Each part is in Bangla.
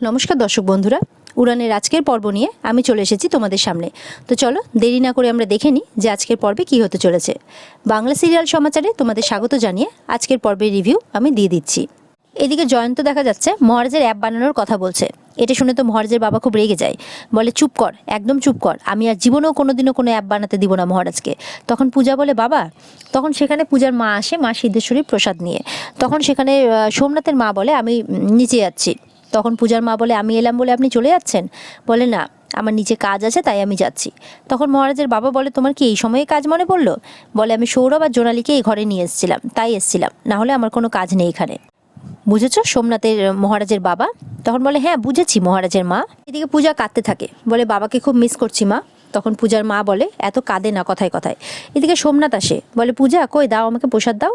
নমস্কার দর্শক বন্ধুরা, উড়ানের আজকের পর্ব নিয়ে আমি চলে এসেছি তোমাদের সামনে। তো চলো দেরি না করে আমরা দেখে নিই যে আজকের পর্বে কী হতে চলেছে। বাংলা সিরিয়াল সমাচারে তোমাদের স্বাগত জানিয়ে আজকের পর্বের রিভিউ আমি দিয়ে দিচ্ছি। এদিকে জয়ন্ত দেখা যাচ্ছে মহারাজের অ্যাপ বানানোর কথা বলছে। এটা শুনে তো মহারাজের বাবা খুব রেগে যায়, বলে চুপ কর, একদম চুপ কর, আমি আর জীবনেও কোনোদিনও কোনো অ্যাপ বানাতে দিব না মহারাজকে। তখন পূজা বলে বাবা, তখন সেখানে পূজার মা আসে, মা সিদ্ধেশ্বরীর প্রসাদ নিয়ে। তখন সেখানে সোমনাথের মা বলে আমি নিচে যাচ্ছি। তখন পূজার মা বলে আমি এলাম বলে আপনি চলে যাচ্ছেন? বলে না, আমার নিচে কাজ আছে তাই আমি যাচ্ছি। তখন মহারাজের বাবা বলে তোমার কি এই সময়ে কাজ মনে পড়লো? বলে আমি সৌরভ আর জোনালীকে এই ঘরে নিয়ে এসেছিলাম, তাই এসেছিলাম, না হলে আমার কোনো কাজ নেই এখানে। বুঝেছো সোমনাথের মহারাজের বাবা? তখন বলে হ্যাঁ বুঝেছি মহারাজের মা। এদিকে পূজা কাঁদতে থাকে, বলে বাবাকে খুব মিস করছি মা। তখন পূজার মা বলে এত কাঁদে না কথায় কথায়। এদিকে সোমনাথ আসে, বলে পূজা কই দাও আমাকে প্রসাদ দাও।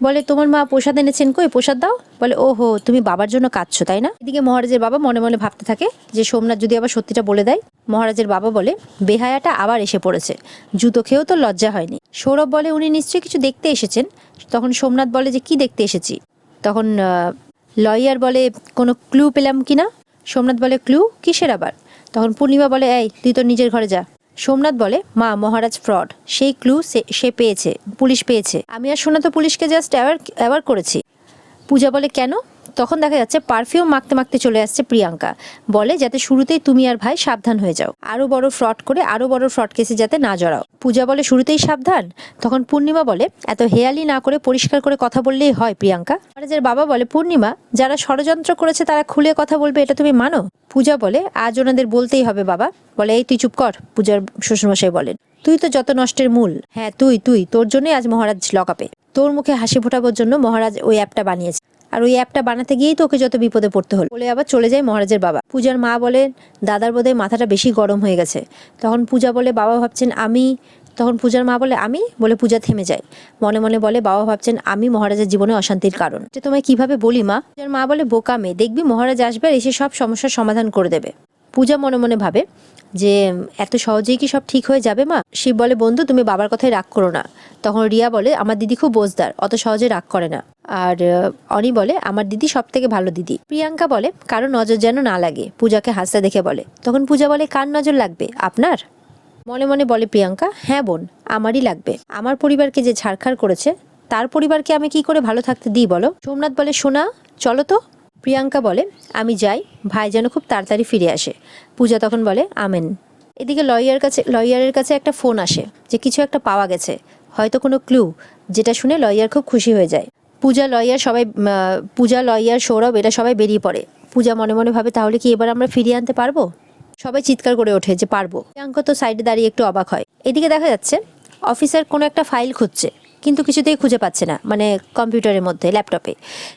বলে তোমার মা প্রসাদ এনেছেন, কই প্রসাদ দাও। বলে ওহো তুমি বাবার জন্য কাঁদছো তাই না? এদিকে মহারাজের বাবা মনে মনে ভাবতে থাকে যে সোমনাথ যদি আবার সত্যিটা বলে দেয়। মহারাজের বাবা বলে বেহায়াটা আবার এসে পড়েছে, জুতো খেয়েও তো লজ্জা হয়নি। সৌরভ বলে উনি নিশ্চয়ই কিছু দেখতে এসেছেন। তখন সোমনাথ বলে যে কি দেখতে এসেছি। তখন লয়ার বলে কোনো ক্লু পেলাম কিনা। সোমনাথ বলে ক্লু কিসের আবার? তখন পূর্ণিমা বলে এই তুই তো নিজের ঘরে যা। সোমনাথ বলে মা মহারাজ ফ্রড, সেই ক্লু সে পেয়েছে, পুলিশ পেয়েছে, আমি আর সোনা তো পুলিশকে জাস্ট অ্যাওয়ার করেছি। পূজা বলে কেন? তখন দেখা যাচ্ছে পারফিউম মাখতে মাখতে চলে আসছে প্রিয়াঙ্কা, বলে যাতে শুরুতেই তুমি আর ভাই সাবধান হয়ে যাও, আরো বড় ফ্রড করে আরো বড় ফ্রড কেসে যাতে না জড়াও। পূজা বলে শুরুতেই সাবধান। তখন পূর্ণিমা বলে এত হেয়ালি না করে পরিষ্কার করে কথা বললেই হয় প্রিয়াঙ্কা। মহারাজের বাবা বলে পূর্ণিমা, যারা ষড়যন্ত্র করেছে তারা খুলে কথা বলবে, এটা তুমি মানো? পূজা বলে আজ ওনাদের বলতেই হবে বাবা। বলে এই তুই চুপ কর, পূজার শ্বশুরমশাই বলেন তুই তো যত নষ্টের মূল। হ্যাঁ তুই তোর জন্যই আজ মহারাজ লকআপে, তোর মুখে হাসি ফোটাবার জন্য মহারাজ ওই অ্যাপটা বানিয়েছে, আর ওই অ্যাপটা বানাতে গিয়েই তোকে যত বিপদে পড়তে হলো, বলে আবার চলে যায় মহারাজের বাবা। পূজার মা বলে দাদার বোধহয় মাথাটা বেশি গরম হয়ে গেছে। তখন পূজা বলে বাবা ভাবছেন আমি। তখন পূজার মা বলে আমি, বলে পূজা থেমে যায়, মনে মনে বলে বাবা ভাবছেন আমি মহারাজের জীবনে অশান্তির কারণ, যে তোমায় কিভাবে বলি মা। পূজার মা বলে বোকা মেয়ে, দেখবি মহারাজ আসবে আর এসে সব সমস্যার সমাধান করে দেবে। পূজা মনে মনে ভাবে যে এত সহজেই কি সব ঠিক হয়ে যাবে মা? শিব বলে বন্ধু তুমি বাবার কথায় রাগ করো না। তখন রিয়া বলে আমার দিদি খুব বোঝদার, অত সহজে রাগ করে না। আর অনি বলে আমার দিদি সব থেকে ভালো দিদি। প্রিয়াঙ্কা বলে কারো নজর যেন না লাগে, পূজাকে হাসতে দেখে বলে। তখন পূজা বলে কার নজর লাগবে, আপনার? মনে মনে বলে প্রিয়াঙ্কা হ্যাঁ বোন, আমারই লাগবে। আমার পরিবারকে যে ছাড়খাড় করেছে তার পরিবারকে আমি কি করে ভালো থাকতে দিই বলো? সোমনাথ বলে সোনা চলো তো। প্রিয়াঙ্কা বলে আমি যাই, ভাই যেন খুব তাড়াতাড়ি ফিরে আসে। পূজা তখন বলে আমেন। এদিকে লয়ারের কাছে একটা ফোন আসে যে কিছু একটা পাওয়া গেছে, হয়তো কোনো ক্লু, যেটা শুনে লয়ার খুব খুশি হয়ে যায়। পূজা লয়ার সৌরভ এরা সবাই বেরিয়ে পড়ে। পূজা মনে মনে ভাবে তাহলে কি এবার আমরা ফিরিয়ে আনতে পারবো? সবাই চিৎকার করে ওঠে যে পারবো। প্রিয়াঙ্কা তো সাইডে দাঁড়িয়ে একটু অবাক হয়। এদিকে দেখা যাচ্ছে অফিসার কোনো একটা ফাইল খুঁজছে, কিন্তু কিছুতেই খুঁজে পাচ্ছে না, মানে কম্পিউটারের মধ্যে ল্যাপটপে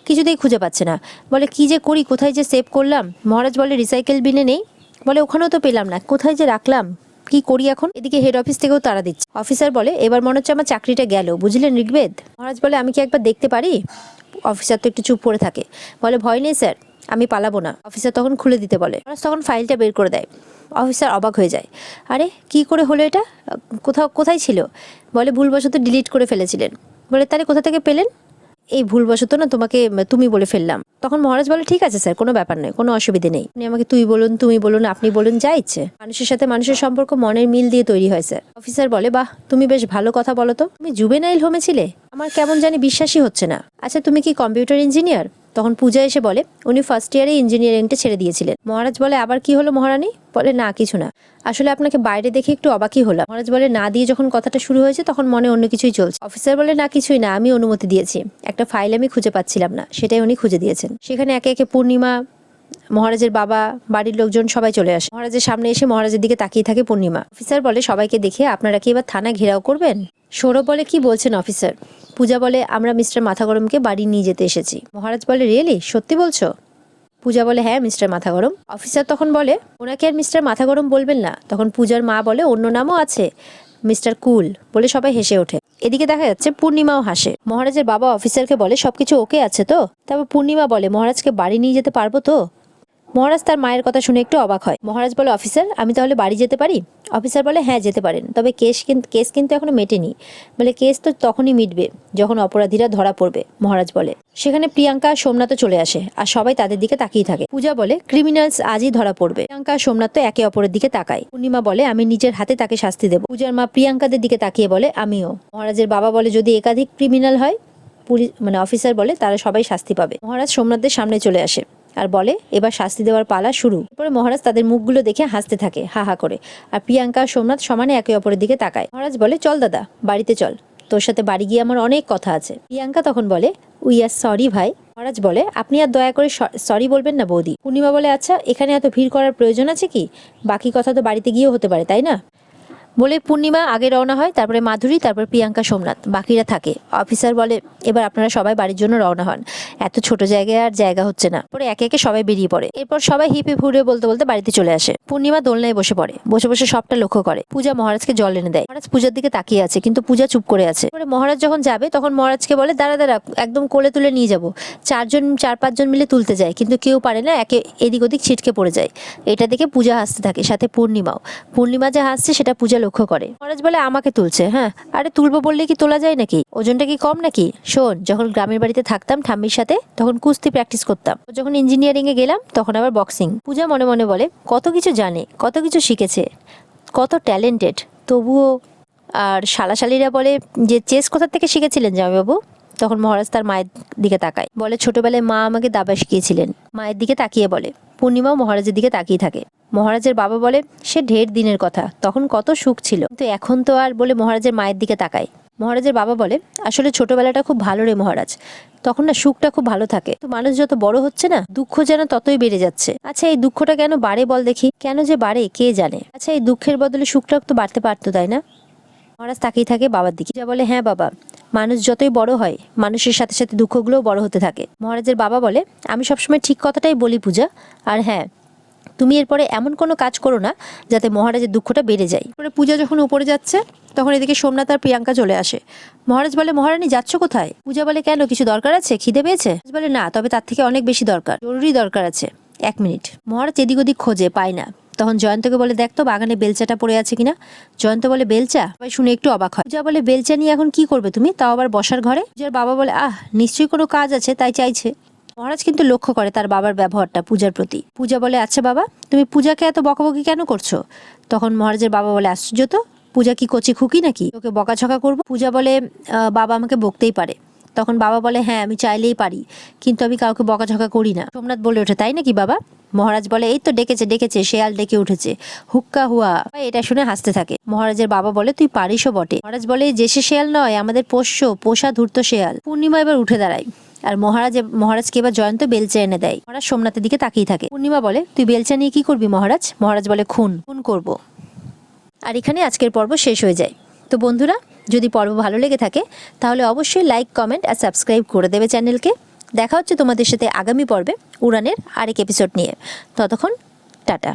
কিছুতেই খুঁজে পাচ্ছে না। বলে কি যে করি, কোথায় যে সেভ করলাম? মহারাজ বলে রিসাইকেল বিনে নেই। বলে ওখানেও তো পেলাম না, কোথায় যে রাখলাম, কি করি এখন? এদিকে হেড অফিস থেকেও তাড়া দিচ্ছে। অফিসার বলে এবার মনে হচ্ছে আমার চাকরিটা গেল, বুঝলেন ঋগ্বেদ। মহারাজ বলে আমি কি একবার দেখতে পারি? অফিসার তো একটু চুপ করে থাকে, বলে ভয় নেই স্যার, আমি পালাবো না। অফিসার তখন খুলে দিতে বলে। মহারাজ তখন ফাইলটা বের করে দেয়। অফিসার অবাক হয়ে যায়, আরে কি করে হলো এটা, কোথায় ছিল? বলে ভুলবশত ডিলিট করে ফেলেছিলেন। বলে তাহলে কোথা থেকে পেলেন? এই ভুলবশত না তোমাকে তুমি বলে ফেললাম। তখন মহারাজ বলে ঠিক আছে স্যার, কোনো ব্যাপার নয়, কোনো অসুবিধে নেই, আপনি আমাকে তুই বলুন, তুমি বলুন, আপনি বলুন, যা ইচ্ছে। মানুষের সাথে মানুষের সম্পর্ক মনের মিল দিয়ে তৈরি হয় স্যার। অফিসার বলে বাহ, তুমি বেশ ভালো কথা বলো তো, তুমি জুবেনাইল হোমে ছিলে? আমার কেমন জানি বিশ্বাসই হচ্ছে না। আচ্ছা তুমি কি কম্পিউটার ইঞ্জিনিয়ার? তখন পূজা এসে বলে উনি ফার্স্ট ইয়ারে ইঞ্জিনিয়ারিংটা ছেড়ে দিয়েছিলেন। মহারাজ বলে আবার কি হলো মহারানী? বলে না কিছু না, আসলে আপনাকে বাইরে দেখে একটু অবাকই হলাম। মহারাজ বলে না দিয়ে যখন কথাটা শুরু হয়েছে তখন মনে অন্য কিছুই চলছে। অফিসার বলে না কিছুই না, আমি অনুমতি দিয়েছি, একটা ফাইল আমি খুঁজে পাচ্ছিলাম না, সেটাই উনি খুঁজে দিয়েছেন। সেখানে একে একে পূর্ণিমা, মহারাজের বাবা, বাড়ির লোকজন সবাই চলে আসে। মহারাজের সামনে এসে মহারাজের দিকে তাকিয়ে থাকে পূর্ণিমা। অফিসার বলে সবাইকে দেখে আপনারা কি এবার থানা ঘেরাও করবেন? সৌরভ বলে কি বলছেন অফিসার? পূজা বলে আমরা মিস্টার মাথাগরমকে বাড়ি নিয়ে যেতে এসেছি। মহারাজ বলে রিয়েলি, সত্যি বলছো? পূজা বলে হ্যাঁ মিস্টার মাথাগরম। অফিসার তখন বলে ওনাকে আর মিস্টার মাথাগরম বলবেন না। তখন পূজার মা বলে অন্য নামও আছে, মিস্টার কুল, বলে সবাই হেসে ওঠে। এদিকে দেখা যাচ্ছে পূর্ণিমাও হাসে। মহারাজের বাবা অফিসারকে বলে সবকিছু ওকে আছে তো? তারপর পূর্ণিমা বলে মহারাজকে বাড়ি নিয়ে যেতে পারবো তো? মহারাজ তার মায়ের কথা শুনে একটু অবাক হয়। মহারাজ বলে, অফিসার আমি তাহলে বাড়ি যেতে পারি? অফিসার বলে, হ্যাঁ যেতে পারেন, তবে কেস কিন্তু এখনো মেটেনি। বলে, কেস তো তখনই মিটবে যখন অপরাধীরা ধরা পড়বে। মহারাজ বলে, সেখানে প্রিয়াঙ্কা আর সোমনাথ চলে আসে আর সবাই তাদের দিকে তাকিয়ে থাকে। পূজা বলে, ক্রিমিনালস আজই ধরা পড়বে। প্রিয়াঙ্কা আর সোমনাথ তো একে অপরের দিকে তাকায়। পূর্ণিমা বলে, আমি নিজের হাতে তাকে শাস্তি দেব। পূজার মা প্রিয়াঙ্কাদের দিকে তাকিয়ে বলে, আমিও। মহারাজের বাবা বলে, যদি একাধিক ক্রিমিনাল হয়, অফিসার বলে, তারা সবাই শাস্তি পাবে। মহারাজ সোমনাথদের সামনে চলে আসে আর বলে, এবার শাস্তি দেওয়ার পালা শুরু। পরে মহারাজ তাদের মুখগুলো দেখে হাসতে থাকে, হা হা করে। আর প্রিয়াঙ্কা আর সোমনাথ সমানে একে অপরের দিকে তাকায়। মহারাজ বলে, চল দাদা, বাড়িতে চল, তোর সাথে বাড়ি গিয়ে আমার অনেক কথা আছে। প্রিয়াঙ্কা তখন বলে, উই আর সরি ভাই। মহারাজ বলে, আপনি আর দয়া করে সরি বলবেন না বৌদি। পূর্ণিমা বলে, আচ্ছা এখানে এত ভিড় করার প্রয়োজন আছে কি? বাকি কথা তো বাড়িতে গিয়েও হতে পারে, তাই না? বলে পূর্ণিমা আগে রওনা হয়, তারপরে মাধুরী, তারপর প্রিয়াঙ্কা, সোমনাথ, বাকিরা থাকে। অফিসার বলে, এবার আপনারা সবাই বাড়ির জন্য রওনা হন, এত ছোট জায়গায় আর জায়গা হচ্ছে না। পরে একে একে সবাই বেরিয়ে পড়ে। এরপর সবাই হিপে ঘুরে বলতে বলতে বাড়িতে চলে আসে। পূর্ণিমা দোলনায় বসে পড়ে, বসে বসে সবটা লক্ষ্য করে। পূজা মহারাজকে জল এনে দেয়। মহারাজ পূজার দিকে তাকিয়ে আছে, কিন্তু পূজা চুপ করে আছে। পরে মহারাজ যখন যাবে তখন মহারাজকে বলে, দাঁড়া দাঁড়া, একদম কোলে তুলে নিয়ে যাবো। চার পাঁচজন মিলে তুলতে যায়, কিন্তু কেউ পারে না, একে এদিক ওদিক ছিটকে পড়ে যায়। এটা দেখে পূজা হাসতে থাকে, সাথে পূর্ণিমাও। পূর্ণিমা যে হাসছে সেটা পূজা লক্ষ্য করে। মহারাজ বলে, আমাকে তুলছে? হ্যাঁ, আরে তুলবো বললে কি তোলা যায় নাকি? ওজনটা কি কম নাকি? শোন, যখন গ্রামের বাড়িতে থাকতাম ঠাম্মির সাথে তখন কুস্তি প্র্যাকটিস করতাম, যখন ইঞ্জিনিয়ারিং এ গেলাম তখন আবার বক্সিং। পূজা মনে মনে বলে, কত কিছু জানে, কত কিছু শিখেছে, কত ট্যালেন্টেড, তবুও। আর শালাশালিরা বলে যে, চেস কোথা থেকে শিখেছিলেন জামাইবাবু? তখন মহারাজ তার মায়ের দিকে তাকায়, বলে, ছোটবেলায় মা আমাকে দাবা শিখিয়েছিলেন। মায়ের দিকে তাকিয়ে বলে। পূর্ণিমাও মহারাজের দিকে তাকিয়ে থাকে। মহারাজের বাবা বলে, সে ঢের দিনের কথা, তখন কত সুখ ছিল, কিন্তু এখন তো আর। বলে মহারাজের মায়ের দিকে তাকায়। মহারাজের বাবা বলে, আসলে ছোটবেলাটা খুব ভালো রে মহারাজ, তখন না সুখটা খুব ভালো থাকে, তো মানুষ যত বড় হচ্ছে না, দুঃখ যেন ততই বেড়ে যাচ্ছে। আচ্ছা এই দুঃখটা কেন বাড়ে বল দেখি? কেন যে বাড়ে কে জানে? আচ্ছা এই দুঃখের বদলে সুখটা তো বাড়তে পারতো, তাই না? মহারাজ তাকিয়ে থাকে বাবার দিকে। যা বলে, হ্যাঁ বাবা, মানুষ যতই বড় হয় মানুষের সাথে সাথে দুঃখগুলোও বড় হতে থাকে। মহারাজের বাবা বলে, আমি সবসময় ঠিক কথাটাই বলি পূজা, আর হ্যাঁ, তুমি এরপরে এমন কোনো কাজ করো না যাতে মহারাজের দুঃখটা বেড়ে যায়। পরে পূজা যখন উপরে যাচ্ছে তখন এদিকে সোমনাথ আর প্রিয়াঙ্কা চলে আসে। মহারাজ বলে, মহারানী যাচ্ছ কোথায়? পূজা বলে, কেন কিছু দরকার আছে? খিদে পেয়েছে? বলে, না, তবে তার থেকে অনেক বেশি দরকার, জরুরি দরকার আছে, 1 মিনিট। মহারাজ এদিক ওদিক খোঁজে, পায় না। তখন জয়ন্তকে বলে, দেখ তো বাগানে বেলচাটা পড়ে আছে কিনা। জয়ন্ত বলে, বেলচা? সবাই শুনে একটু অবাক হয়। পূজা বলে, বেলচা নিয়ে এখন কি করবে তুমি, তাও আবার বসার ঘরে? পূজার বাবা বলে, নিশ্চয়ই কোনো কাজ আছে তাই চাইছে। মহারাজ কিন্তু লক্ষ্য করে তার বাবার ব্যবহারটা পূজার প্রতি। পূজা বলে, আচ্ছা বাবা, তুমি পূজাকে এত বকাবকি কেন করছো? তখন মহারাজের বাবা বলে, আশ্চর্য তো, পূজা কি কচি খুকি নাকি ওকে বকাঝকা করবো? পূজা বলে, বাবা আমাকে বকতেই পারে। তখন বাবা বলে, হ্যাঁ আমি চাইলেই পারি, কিন্তু আমি কাউকে বকাঝকা করি না। সোমনাথ বলে ওঠে, তাই নাকি বাবা? মহারাজ বলে, এই তো ডেকেছে, শেয়াল ডেকে উঠেছে, হুক্কা হুয়া। এটা শুনে হাসতে থাকে। মহারাজের বাবা বলে, তুই পারিসও বটে। মহারাজ বলে, যে সে শেয়াল নয়, আমাদের পোষা ধূর্ত শেয়াল। পূর্ণিমা এবার উঠে দাঁড়ায় আর মহারাজকে এবার জয়ন্ত বেলচা এনে দেয়। মহারাজ সোমনাথের দিকে তাকিয়ে থাকে। পূর্ণিমা বলে, তুই বেলচা নিয়ে কি করবি মহারাজ? মহারাজ বলে, খুন করব। আর এখানে আজকের পর্ব শেষ হয়ে যায়। তো বন্ধুরা, যদি পর্ব ভালো লেগে থাকে তাহলে অবশ্যই লাইক, কমেন্ট আর সাবস্ক্রাইব করে দেবে চ্যানেলকে। দেখা হচ্ছে তোমাদের সাথে আগামী পর্বে উড়ানের আরেক এপিসোড নিয়ে। ততক্ষণ টাটা।